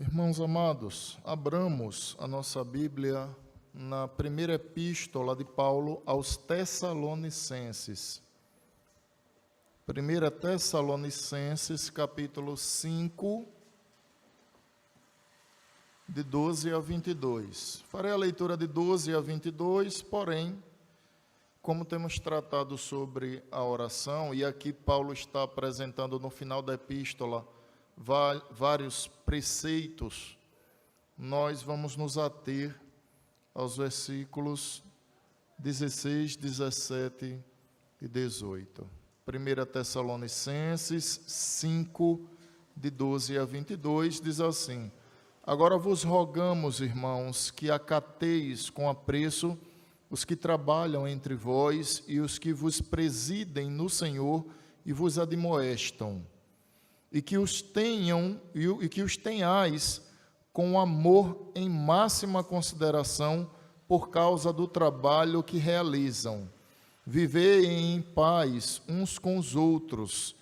Irmãos amados, abramos a nossa Bíblia na primeira epístola de Paulo aos Tessalonicenses. 1 Tessalonicenses, capítulo 5, de 12 a 22. Farei a leitura de 12 a 22, porém, como temos tratado sobre a oração, e aqui Paulo está apresentando no final da epístola vários preceitos, nós vamos nos ater aos versículos 16, 17 e 18. 1 Tessalonicenses 5, de 12 a 22, diz assim: Agora vos rogamos, irmãos, que acateis com apreço os que trabalham entre vós e os que vos presidem no Senhor e vos admoestam, e que os tenhais com amor em máxima consideração por causa do trabalho que realizam. Vivei em paz uns com os outros.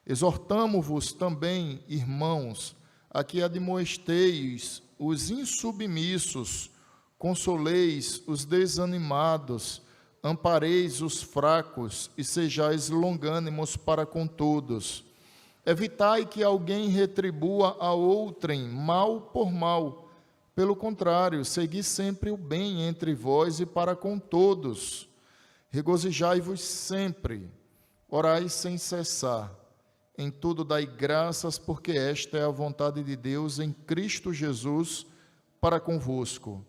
Exortamo-vos também, irmãos, a que admoesteis os insubmissos, consoleis os desanimados, ampareis os fracos e sejais longânimos para com todos. Evitai que alguém retribua a outrem mal por mal. Pelo contrário, segui sempre o bem entre vós e para com todos. Regozijai-vos sempre, orai sem cessar. Em tudo dai graças, porque esta é a vontade de Deus em Cristo Jesus para convosco.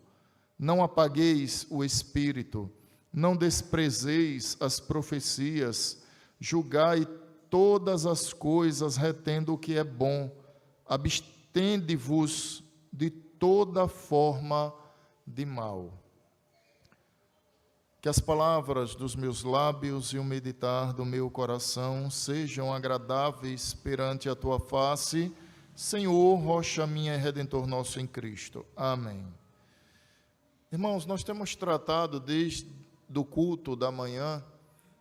Não apagueis o espírito, não desprezeis as profecias, julgai todas as coisas, retendo o que é bom, abstende-vos de toda forma de mal. Que as palavras dos meus lábios e o meditar do meu coração sejam agradáveis perante a tua face, Senhor, rocha minha e redentor nosso em Cristo. Amém. Irmãos, nós temos tratado desde o culto da manhã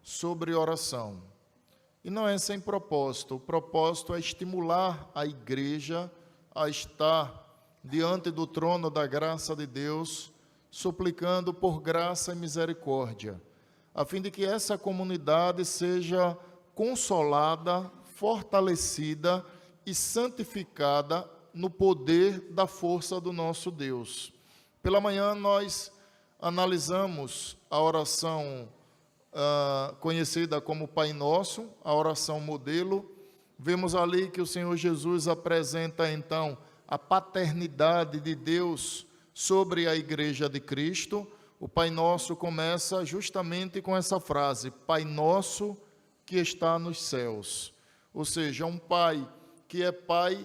sobre oração. E não é sem propósito. O propósito é estimular a igreja a estar diante do trono da graça de Deus, suplicando por graça e misericórdia, a fim de que essa comunidade seja consolada, fortalecida e santificada no poder da força do nosso Deus. Pela manhã nós analisamos a oração conhecida como Pai Nosso, a oração modelo. Vemos ali que o Senhor Jesus apresenta então a paternidade de Deus sobre a igreja de Cristo. O Pai Nosso começa justamente com essa frase: Pai Nosso que está nos céus. Ou seja, um Pai que é Pai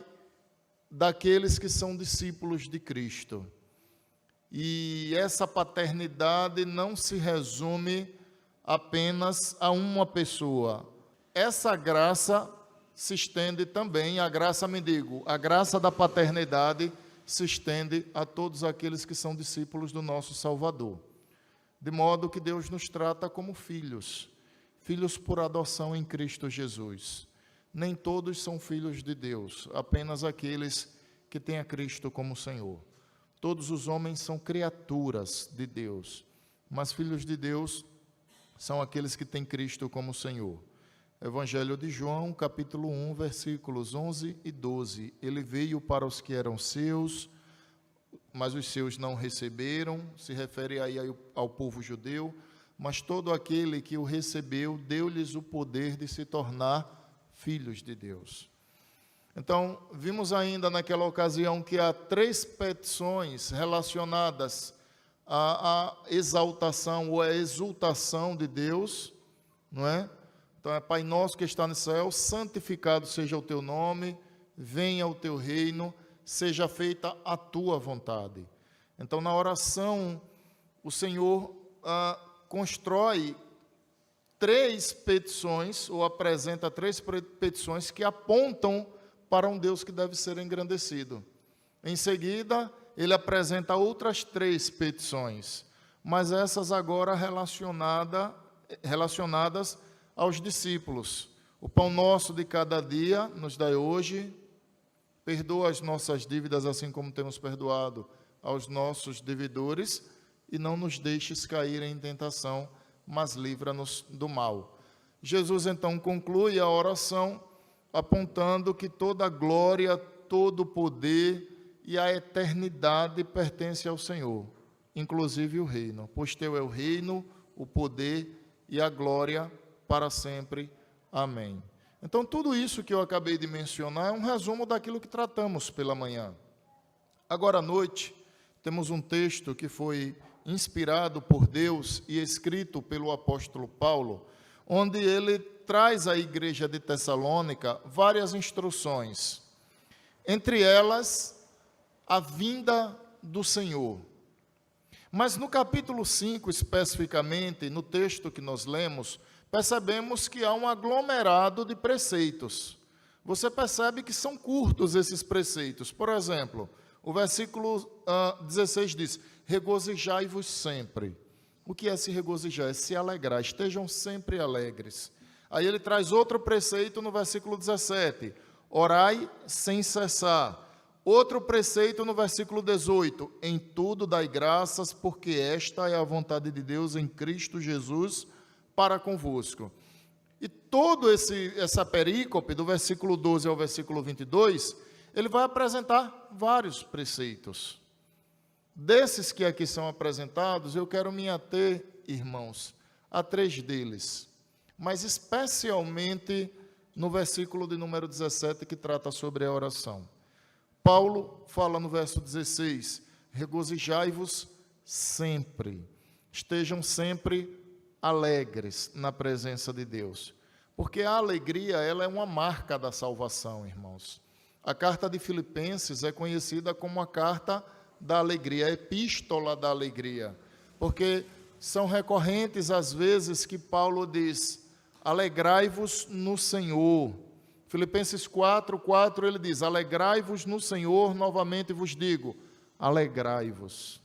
daqueles que são discípulos de Cristo. E essa paternidade não se resume apenas a uma pessoa. Essa graça se estende também, a graça da paternidade se estende a todos aqueles que são discípulos do nosso Salvador. De modo que Deus nos trata como filhos, filhos por adoção em Cristo Jesus. Nem todos são filhos de Deus, apenas aqueles que têm a Cristo como Senhor. Todos os homens são criaturas de Deus, mas filhos de Deus são aqueles que têm Cristo como Senhor. Evangelho de João, capítulo 1, versículos 11 e 12. Ele veio para os que eram seus, mas os seus não receberam. Se refere aí ao povo judeu. Mas todo aquele que o recebeu, deu-lhes o poder de se tornar filhos de Deus. Então, vimos ainda naquela ocasião que há 3 petições relacionadas a exaltação ou a exultação de Deus, não é? Então é Pai Nosso que está no céu, santificado seja o teu nome, venha o teu reino, seja feita a tua vontade. Então na oração o Senhor constrói 3 petições, ou apresenta 3 petições que apontam para um Deus que deve ser engrandecido. Em seguida, ele apresenta outras 3 petições, mas essas agora relacionadas aos discípulos. O pão nosso de cada dia nos dai hoje, Perdoa as nossas dívidas, assim como temos perdoado aos nossos devedores, e não nos deixes cair em tentação, mas livra-nos do mal. Jesus, então, conclui a oração apontando que toda a glória, todo o poder e a eternidade pertence ao Senhor, inclusive o reino. Pois teu é o reino, o poder e a glória para sempre. Amém. Então, tudo isso que eu acabei de mencionar é um resumo daquilo que tratamos pela manhã. Agora à noite, temos um texto que foi inspirado por Deus e escrito pelo apóstolo Paulo, onde ele traz à igreja de Tessalônica várias instruções. Entre elas, a vinda do Senhor. Mas no capítulo 5, especificamente, no texto que nós lemos, percebemos que há um aglomerado de preceitos. Você percebe que são curtos esses preceitos. Por exemplo, o versículo 16 diz: regozijai-vos sempre. O que é se regozijar? É se alegrar, estejam sempre alegres. Aí ele traz outro preceito no versículo 17: orai sem cessar. Outro preceito no versículo 18: em tudo dai graças, porque esta é a vontade de Deus em Cristo Jesus para convosco. E toda essa perícope, do versículo 12 ao versículo 22, ele vai apresentar vários preceitos. Desses que aqui são apresentados, eu quero me ater, irmãos, a 3 deles, mas especialmente no versículo de número 17, que trata sobre a oração. Paulo fala no verso 16: regozijai-vos sempre, estejam sempre alegres na presença de Deus, porque a alegria, ela é uma marca da salvação, irmãos. A carta de Filipenses é conhecida como a carta da alegria, a epístola da alegria, porque são recorrentes as vezes que Paulo diz: alegrai-vos no Senhor. Filipenses 4:4 ele diz: alegrai-vos no Senhor, novamente vos digo, alegrai-vos.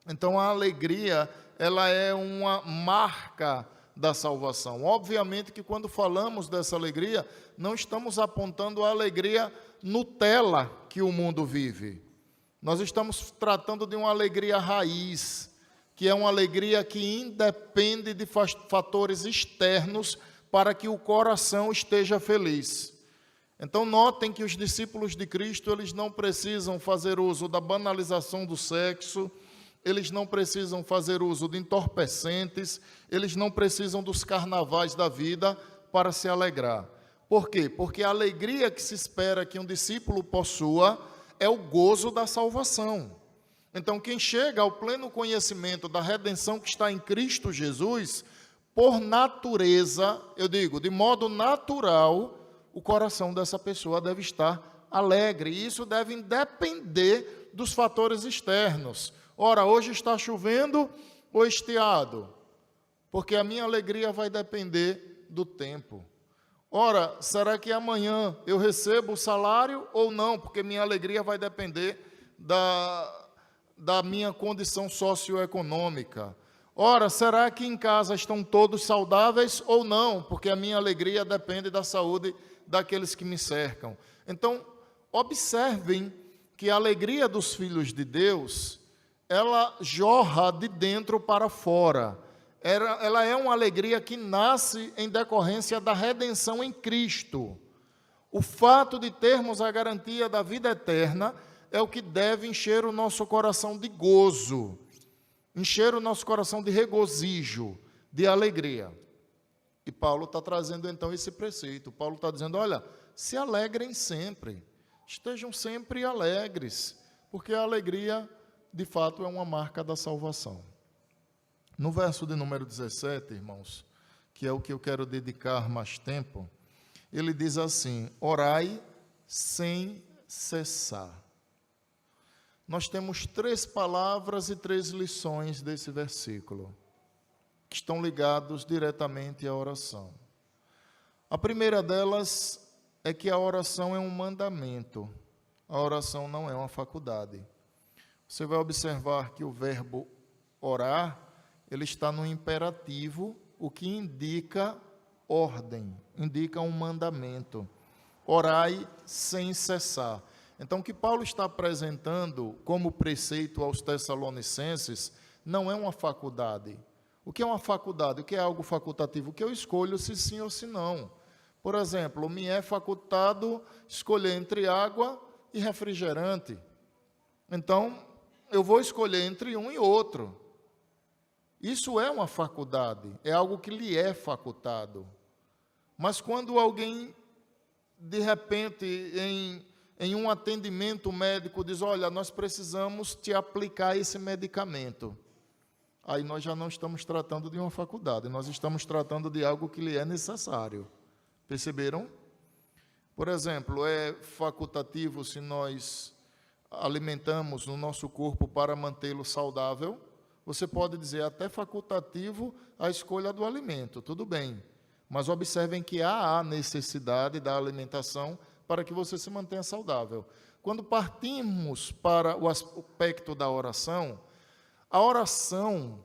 Então a alegria, ela é uma marca da salvação. Obviamente que quando falamos dessa alegria, não estamos apontando a alegria Nutella que o mundo vive. Nós estamos tratando de uma alegria raiz, que é uma alegria que independe de fatores externos para que o coração esteja feliz. Então notem que os discípulos de Cristo, eles não precisam fazer uso da banalização do sexo, eles não precisam fazer uso de entorpecentes, eles não precisam dos carnavais da vida para se alegrar. Por quê? Porque a alegria que se espera que um discípulo possua é o gozo da salvação. Então, quem chega ao pleno conhecimento da redenção que está em Cristo Jesus, por natureza, eu digo, de modo natural, o coração dessa pessoa deve estar alegre, e isso deve depender dos fatores externos. Ora, hoje está chovendo ou estiado? Porque a minha alegria vai depender do tempo. Ora, será que amanhã eu recebo o salário ou não? Porque minha alegria vai depender da minha condição socioeconômica. Ora, será que em casa estão todos saudáveis ou não? Porque a minha alegria depende da saúde daqueles que me cercam. Então, observem que a alegria dos filhos de Deus, ela jorra de dentro para fora. Ela é uma alegria que nasce em decorrência da redenção em Cristo. O fato de termos a garantia da vida eterna é o que deve encher o nosso coração de gozo, encher o nosso coração de regozijo, de alegria. E Paulo está trazendo então esse preceito. Paulo está dizendo: olha, se alegrem sempre, estejam sempre alegres, porque a alegria, de fato, é uma marca da salvação. No verso de número 17, irmãos, que é o que eu quero dedicar mais tempo, ele diz assim: orai sem cessar. Nós temos 3 palavras e 3 lições desse versículo, que estão ligados diretamente à oração. A primeira delas é que a oração é um mandamento, a oração não é uma faculdade. Você vai observar que o verbo orar, ele está no imperativo, o que indica ordem, indica um mandamento. Orai sem cessar. Então, o que Paulo está apresentando como preceito aos Tessalonicenses não é uma faculdade. O que é uma faculdade? O que é algo facultativo? O que eu escolho se sim ou se não. Por exemplo, me é facultado escolher entre água e refrigerante. Então, eu vou escolher entre um e outro. Isso é uma faculdade, é algo que lhe é facultado. Mas quando alguém, de repente, em um atendimento médico, diz, olha, nós precisamos te aplicar esse medicamento. Aí nós já não estamos tratando de uma faculdade, nós estamos tratando de algo que lhe é necessário. Perceberam? Por exemplo, é facultativo se nós alimentamos no nosso corpo para mantê-lo saudável. Você pode dizer até facultativo a escolha do alimento, tudo bem. Mas observem que há a necessidade da alimentação para que você se mantenha saudável. Quando partimos para o aspecto da oração, a oração,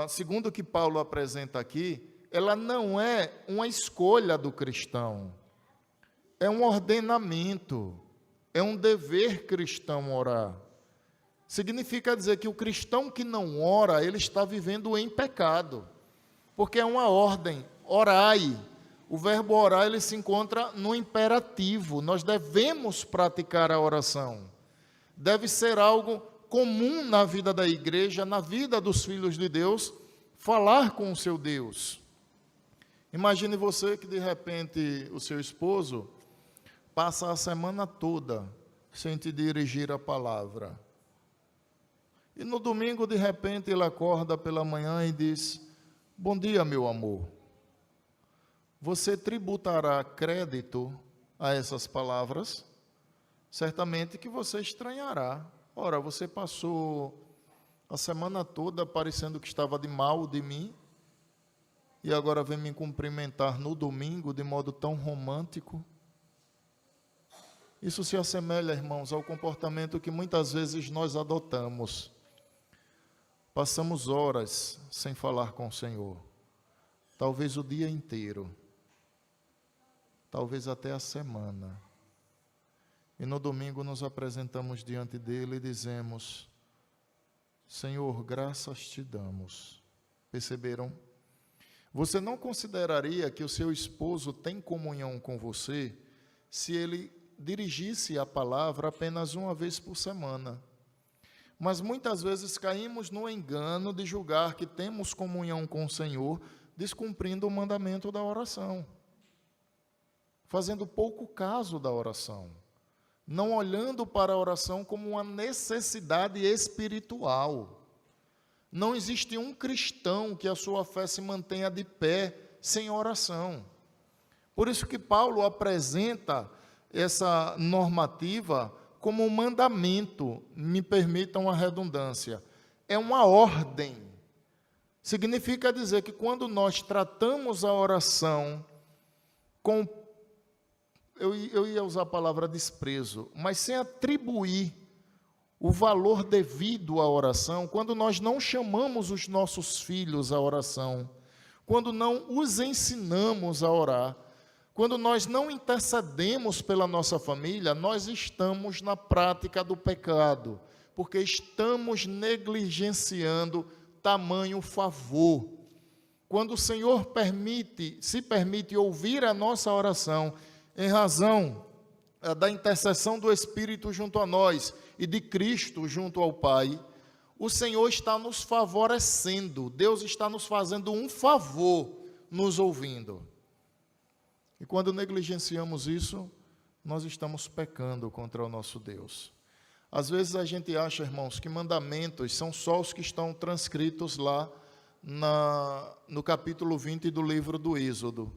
segundo o que Paulo apresenta aqui, ela não é uma escolha do cristão, é um ordenamento, é um dever cristão orar. Significa dizer que o cristão que não ora, ele está vivendo em pecado, porque é uma ordem, orai. O verbo orar, ele se encontra no imperativo, nós devemos praticar a oração. Deve ser algo comum na vida da igreja, na vida dos filhos de Deus, falar com o seu Deus. Imagine você que de repente o seu esposo passa a semana toda sem te dirigir a palavra. E no domingo, de repente, ele acorda pela manhã e diz, bom dia, meu amor. Você tributará crédito a essas palavras? Certamente que você estranhará. Ora, você passou a semana toda parecendo que estava de mal de mim, e agora vem me cumprimentar no domingo de modo tão romântico. Isso se assemelha, irmãos, ao comportamento que muitas vezes nós adotamos. Passamos horas sem falar com o Senhor, talvez o dia inteiro, talvez até a semana. E no domingo nos apresentamos diante dele e dizemos, Senhor, graças te damos. Perceberam? Você não consideraria que o seu esposo tem comunhão com você se ele dirigisse a palavra apenas uma vez por semana? Mas muitas vezes caímos no engano de julgar que temos comunhão com o Senhor, descumprindo o mandamento da oração, fazendo pouco caso da oração, não olhando para a oração como uma necessidade espiritual. Não existe um cristão que a sua fé se mantenha de pé sem oração. Por isso que Paulo apresenta essa normativa como um mandamento, me permitam a redundância, é uma ordem. Significa dizer que quando nós tratamos a oração com, eu ia usar a palavra desprezo, mas sem atribuir o valor devido à oração, quando nós não chamamos os nossos filhos à oração, quando não os ensinamos a orar, quando nós não intercedemos pela nossa família, nós estamos na prática do pecado, porque estamos negligenciando tamanho favor. Quando o Senhor se permite ouvir a nossa oração, em razão da intercessão do Espírito junto a nós e de Cristo junto ao Pai, o Senhor está nos favorecendo, Deus está nos fazendo um favor nos ouvindo. E quando negligenciamos isso, nós estamos pecando contra o nosso Deus. Às vezes a gente acha, irmãos, que mandamentos são só os que estão transcritos lá no capítulo 20 do livro do Êxodo.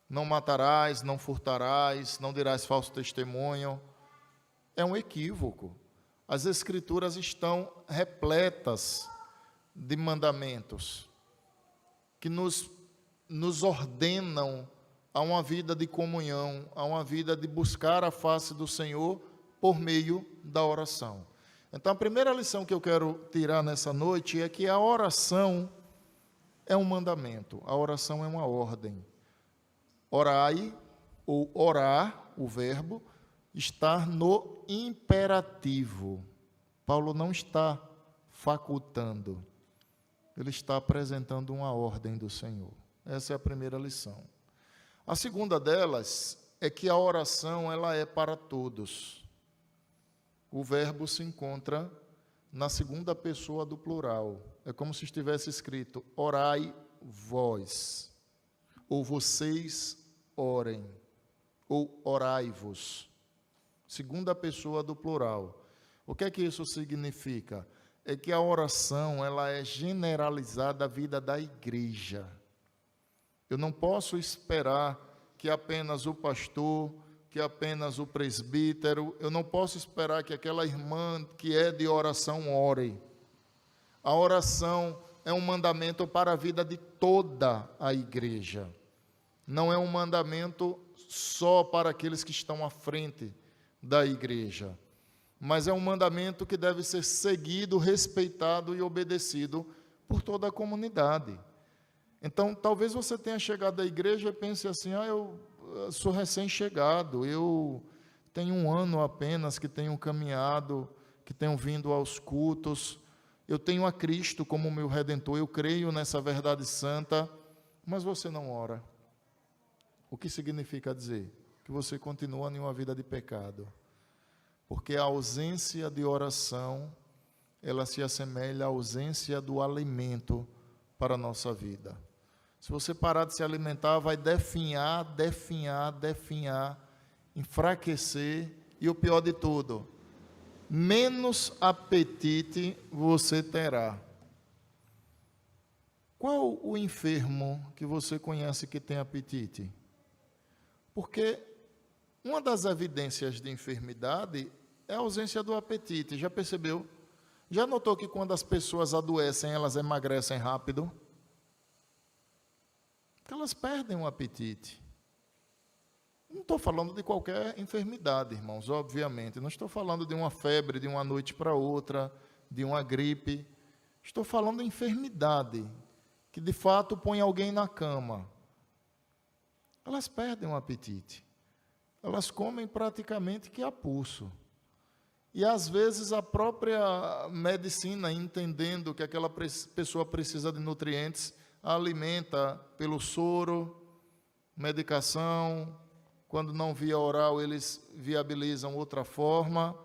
Não matarás, não furtarás, não dirás falso testemunho. É um equívoco. As Escrituras estão repletas de mandamentos que nos ordenam a uma vida de comunhão, a uma vida de buscar a face do Senhor por meio da oração. Então, a primeira lição que eu quero tirar nessa noite é que a oração é um mandamento, a oração é uma ordem. Orai, ou orar, o verbo, estar no imperativo. Paulo não está facultando, ele está apresentando uma ordem do Senhor. Essa é a primeira lição. A segunda delas é que a oração ela é para todos. O verbo se encontra na segunda pessoa do plural. É como se estivesse escrito: orai vós, ou vocês orem, ou orai-vos. Segunda pessoa do plural. O que é que isso significa? É que a oração ela é generalizada à vida da igreja. Eu não posso esperar que apenas o pastor, que apenas o presbítero, eu não posso esperar que aquela irmã que é de oração ore. A oração é um mandamento para a vida de toda a igreja. Não é um mandamento só para aqueles que estão à frente da igreja, mas é um mandamento que deve ser seguido, respeitado e obedecido por toda a comunidade. Então, talvez você tenha chegado à igreja e pense assim: eu sou recém-chegado, eu tenho 1 ano apenas que tenho caminhado, que tenho vindo aos cultos, eu tenho a Cristo como meu Redentor, eu creio nessa verdade santa, mas você não ora. O que significa dizer? Que você continua em uma vida de pecado. Porque a ausência de oração, ela se assemelha à ausência do alimento para a nossa vida. Se você parar de se alimentar, vai definhar, enfraquecer, e o pior de tudo, menos apetite você terá. Qual o enfermo que você conhece que tem apetite? Porque uma das evidências de enfermidade é a ausência do apetite. Já percebeu? Já notou que quando as pessoas adoecem, elas emagrecem rápido? Porque elas perdem o apetite. Não estou falando de qualquer enfermidade, irmãos, obviamente. Não estou falando de uma febre de uma noite para outra, de uma gripe. Estou falando de enfermidade, que de fato põe alguém na cama. Elas perdem o apetite. Elas comem praticamente que a pulso. E às vezes a própria medicina, entendendo que aquela pessoa precisa de nutrientes, a alimenta pelo soro, medicação. Quando não via oral, eles viabilizam outra forma,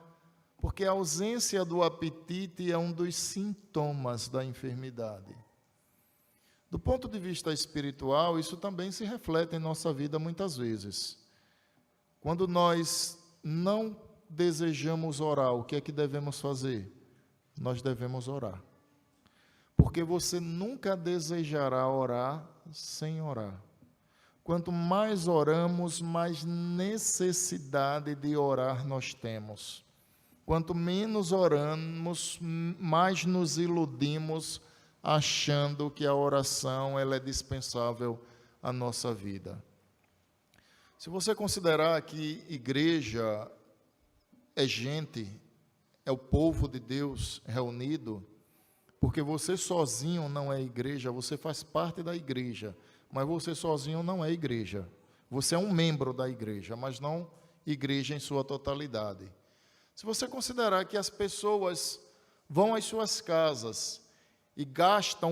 porque a ausência do apetite é um dos sintomas da enfermidade. Do ponto de vista espiritual, isso também se reflete em nossa vida muitas vezes. Quando nós não desejamos orar, o que é que devemos fazer? Nós devemos orar. Porque você nunca desejará orar sem orar. Quanto mais oramos, mais necessidade de orar nós temos. Quanto menos oramos, mais nos iludimos achando que a oração ela é dispensável à nossa vida. Se você considerar que igreja é gente, é o povo de Deus reunido, porque você sozinho não é igreja, você faz parte da igreja, mas você sozinho não é igreja. Você é um membro da igreja, mas não igreja em sua totalidade. Se você considerar que as pessoas vão às suas casas e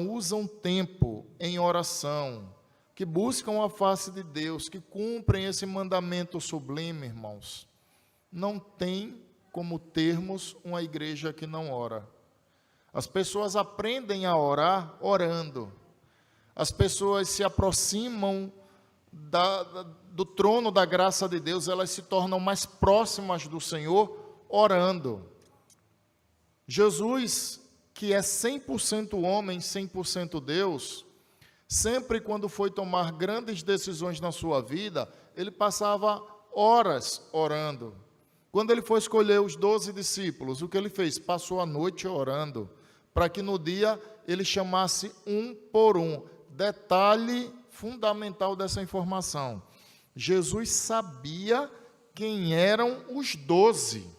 usam tempo em oração, que buscam a face de Deus, que cumprem esse mandamento sublime, irmãos, não tem como termos uma igreja que não ora. As pessoas aprendem a orar orando. As pessoas se aproximam do trono da graça de Deus, elas se tornam mais próximas do Senhor orando. Jesus, que é 100% homem, 100% Deus, sempre quando foi tomar grandes decisões na sua vida, ele passava horas orando. Quando ele foi escolher os 12 discípulos, o que ele fez? Passou a noite orando, para que no dia ele chamasse um por um. Detalhe fundamental dessa informação: Jesus sabia quem eram os 12.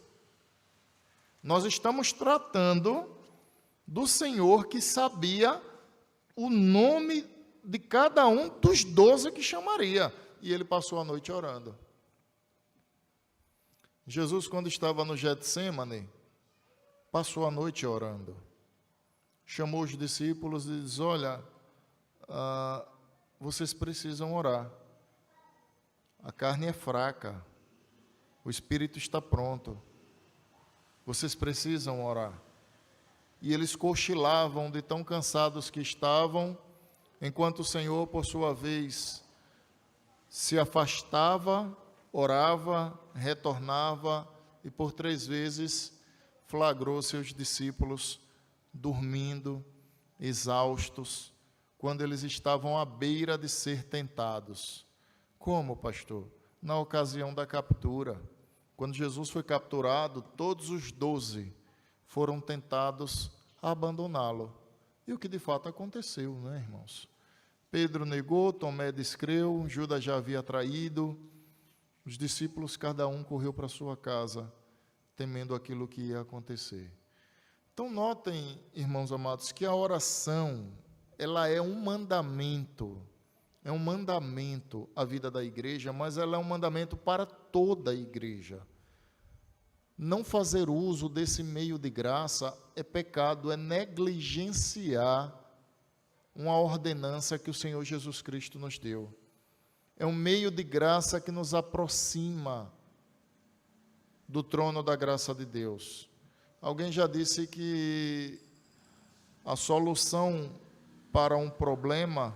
Nós estamos tratando do Senhor que sabia o nome de cada um dos 12 que chamaria. E ele passou a noite orando. Jesus, quando estava no Getsêmane, passou a noite orando. Chamou os discípulos e disse: olha, vocês precisam orar. A carne é fraca, o espírito está pronto. Vocês precisam orar. E eles cochilavam de tão cansados que estavam, enquanto o Senhor, por sua vez, se afastava, orava, retornava e por 3 vezes flagrou seus discípulos dormindo, exaustos, quando eles estavam à beira de ser tentados. Como, pastor? Na ocasião da captura. Quando Jesus foi capturado, todos os 12 foram tentados a abandoná-lo. E o que de fato aconteceu, né, irmãos? Pedro negou, Tomé descreu, Judas já havia traído. Os discípulos, cada um correu para sua casa, temendo aquilo que ia acontecer. Então, notem, irmãos amados, que a oração, ela é um mandamento à vida da igreja, mas ela é um mandamento para toda a igreja. Não fazer uso desse meio de graça é pecado, é negligenciar uma ordenança que o Senhor Jesus Cristo nos deu. É um meio de graça que nos aproxima do trono da graça de Deus. Alguém já disse que a solução para um problema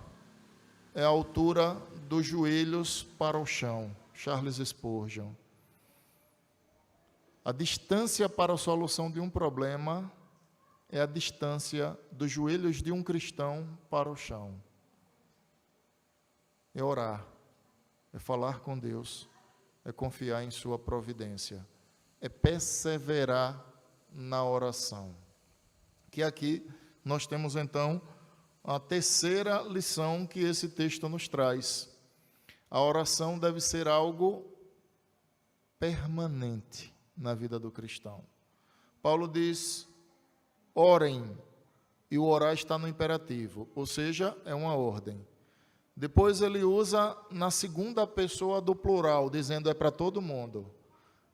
é a altura dos joelhos para o chão. Charles Spurgeon. A distância para a solução de um problema é a distância dos joelhos de um cristão para o chão. É orar, é falar com Deus, é confiar em sua providência, é perseverar na oração. Que aqui nós temos então a terceira lição que esse texto nos traz. A oração deve ser algo permanente na vida do cristão. Paulo diz: orem, e o orar está no imperativo, ou seja, é uma ordem. Depois ele usa na segunda pessoa do plural, dizendo é para todo mundo.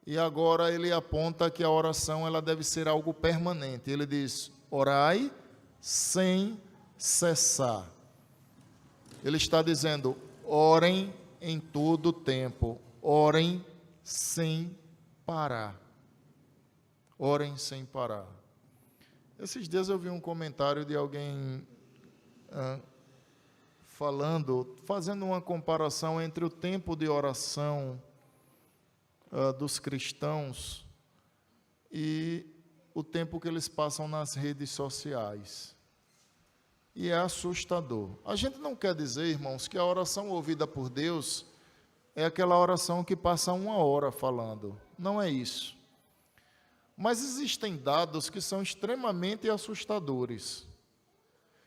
E agora ele aponta que a oração ela deve ser algo permanente. Ele diz: orai sem cessar. Ele está dizendo: orem em todo tempo, orem sem parar. Orem sem parar. Esses dias eu vi um comentário de alguém fazendo uma comparação entre o tempo de oração dos cristãos e o tempo que eles passam nas redes sociais. E é assustador. A gente não quer dizer, irmãos, que a oração ouvida por Deus é aquela oração que passa 1 hora falando. Não é isso. Mas existem dados que são extremamente assustadores.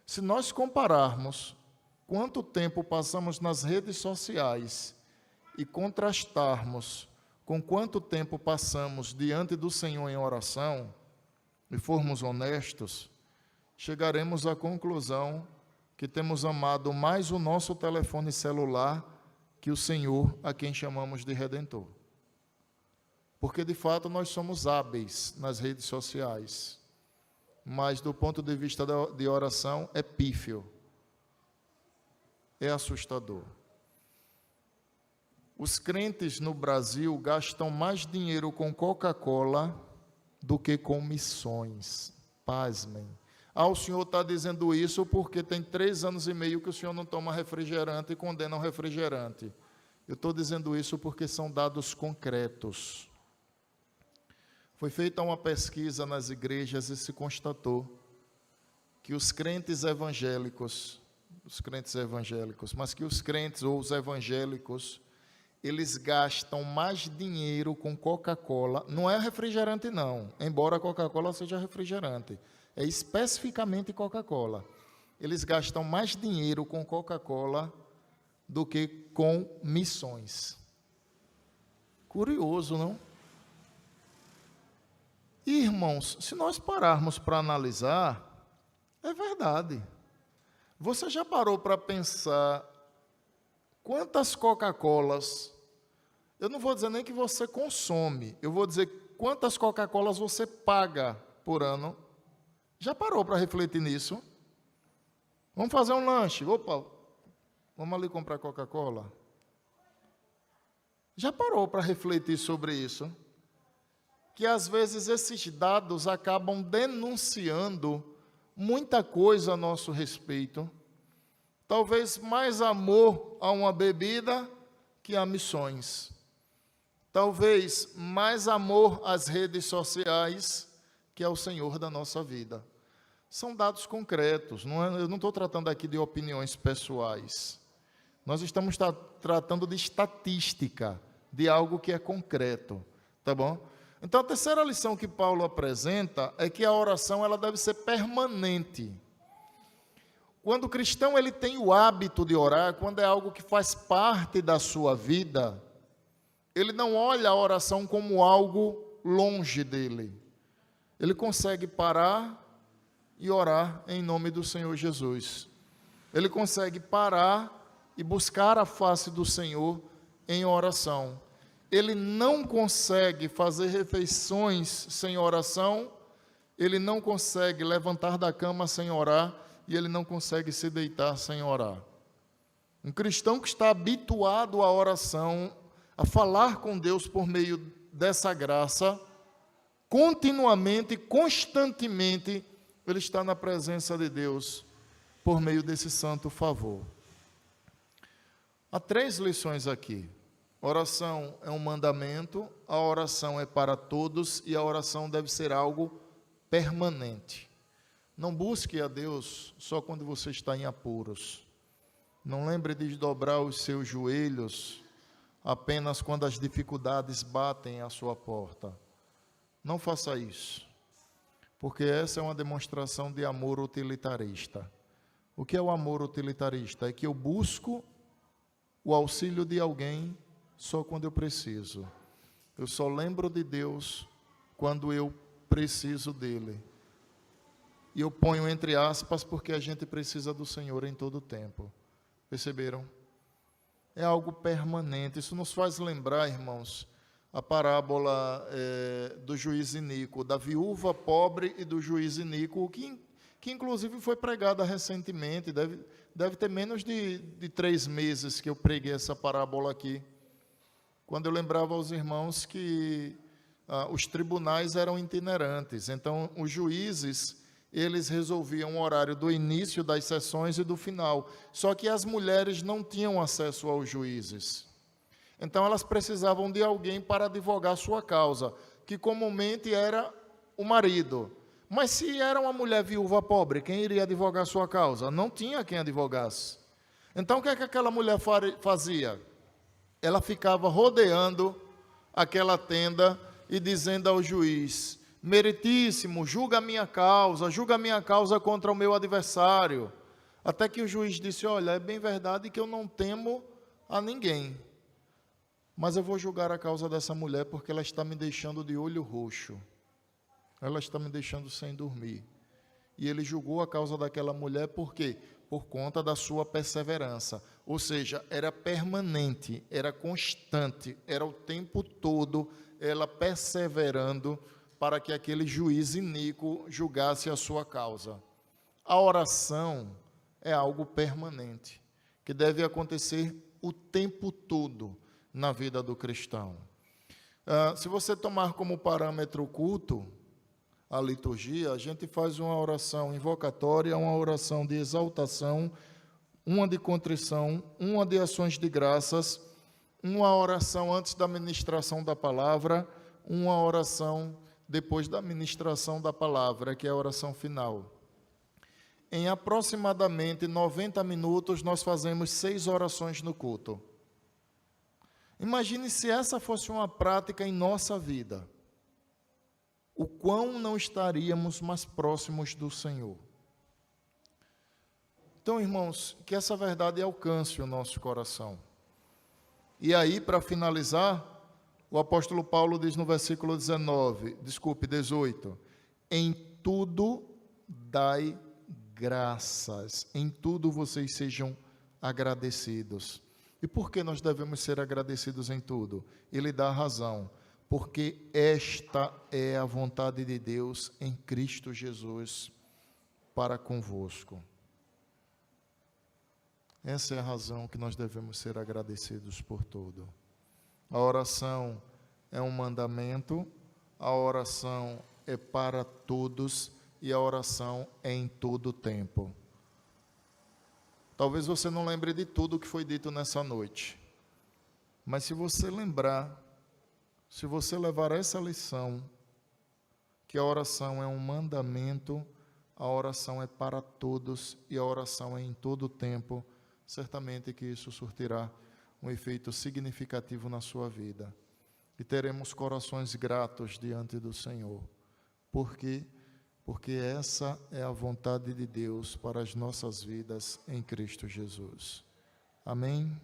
Se nós compararmos quanto tempo passamos nas redes sociais e contrastarmos com quanto tempo passamos diante do Senhor em oração, e formos honestos, chegaremos à conclusão que temos amado mais o nosso telefone celular que o Senhor, a quem chamamos de Redentor. Porque, de fato, nós somos hábeis nas redes sociais, mas, do ponto de vista de oração, é pífio, é assustador. Os crentes no Brasil gastam mais dinheiro com Coca-Cola do que com missões. Pasmem. O senhor está dizendo isso porque tem 3 anos e meio que o senhor não toma refrigerante e condena o refrigerante. Eu estou dizendo isso porque são dados concretos. Foi feita uma pesquisa nas igrejas e se constatou que os crentes evangélicos, mas que os crentes ou os evangélicos, eles gastam mais dinheiro com Coca-Cola, não é refrigerante não, embora a Coca-Cola seja refrigerante, é especificamente Coca-Cola. Eles gastam mais dinheiro com Coca-Cola do que com missões. Curioso, não? Irmãos, se nós pararmos para analisar, é verdade. Você já parou para pensar quantas Coca-Colas? Eu não vou dizer nem que você consome, eu vou dizer quantas Coca-Colas você paga por ano. Já parou para refletir nisso? Vamos fazer um lanche. Opa, vamos ali comprar Coca-Cola. Já parou para refletir sobre isso? Que às vezes esses dados acabam denunciando muita coisa a nosso respeito. Talvez mais amor a uma bebida que a missões. Talvez mais amor às redes sociais que ao Senhor da nossa vida. São dados concretos, eu não estou tratando aqui de opiniões pessoais. Nós estamos tratando de estatística, de algo que é concreto, tá bom? Então, a terceira lição que Paulo apresenta é que a oração ela deve ser permanente. Quando o cristão ele tem o hábito de orar, quando é algo que faz parte da sua vida, ele não olha a oração como algo longe dele. Ele consegue parar e orar em nome do Senhor Jesus. Ele consegue parar e buscar a face do Senhor em oração. Ele não consegue fazer refeições sem oração, ele não consegue levantar da cama sem orar, e ele não consegue se deitar sem orar. Um cristão que está habituado à oração, a falar com Deus por meio dessa graça, continuamente, constantemente, ele está na presença de Deus por meio desse santo favor. Há 3 lições aqui. Oração é um mandamento, a oração é para todos e a oração deve ser algo permanente. Não busque a Deus só quando você está em apuros. Não lembre de dobrar os seus joelhos apenas quando as dificuldades batem à sua porta. Não faça isso, porque essa é uma demonstração de amor utilitarista. O que é o amor utilitarista? É que eu busco o auxílio de alguém só quando eu preciso. Eu só lembro de Deus quando eu preciso dele. E eu ponho entre aspas porque a gente precisa do Senhor em todo o tempo. Perceberam? É algo permanente. Isso nos faz lembrar, irmãos, a parábola do juiz iníquo, da viúva pobre e do juiz iníquo, que inclusive foi pregada recentemente. Deve ter menos de 3 meses que eu preguei essa parábola aqui. Quando eu lembrava aos irmãos que os tribunais eram itinerantes. Então, os juízes, eles resolviam o horário do início das sessões e do final. Só que as mulheres não tinham acesso aos juízes. Então, elas precisavam de alguém para advogar sua causa, que comumente era o marido. Mas se era uma mulher viúva pobre, quem iria advogar sua causa? Não tinha quem advogasse. Então, o que é que aquela mulher fazia? Ela ficava rodeando aquela tenda e dizendo ao juiz: meritíssimo, julga a minha causa contra o meu adversário. Até que o juiz disse: olha, é bem verdade que eu não temo a ninguém, mas eu vou julgar a causa dessa mulher porque ela está me deixando de olho roxo. Ela está me deixando sem dormir. E ele julgou a causa daquela mulher por quê? Por conta da sua perseverança. Ou seja, era permanente, era constante, era o tempo todo ela perseverando para que aquele juiz iníquo julgasse a sua causa. A oração é algo permanente, que deve acontecer o tempo todo na vida do cristão. Se você tomar como parâmetro o culto, a liturgia, a gente faz uma oração invocatória, uma oração de exaltação, uma de contrição, uma de ações de graças, uma oração antes da ministração da palavra, uma oração depois da ministração da palavra, que é a oração final. Em aproximadamente 90 minutos, nós fazemos 6 orações no culto. Imagine se essa fosse uma prática em nossa vida. O quão não estaríamos mais próximos do Senhor. Então, irmãos, que essa verdade alcance o nosso coração. E aí, para finalizar, o apóstolo Paulo diz no versículo 18, em tudo dai graças, em tudo vocês sejam agradecidos. E por que nós devemos ser agradecidos em tudo? Ele dá a razão. Porque esta é a vontade de Deus em Cristo Jesus para convosco. Essa é a razão que nós devemos ser agradecidos por tudo. A oração é um mandamento, a oração é para todos e a oração é em todo o tempo. Talvez você não lembre de tudo o que foi dito nessa noite, mas se você lembrar, se você levar essa lição, que a oração é um mandamento, a oração é para todos e a oração é em todo o tempo, certamente que isso surtirá um efeito significativo na sua vida. E teremos corações gratos diante do Senhor. Por quê? Porque essa é a vontade de Deus para as nossas vidas em Cristo Jesus. Amém?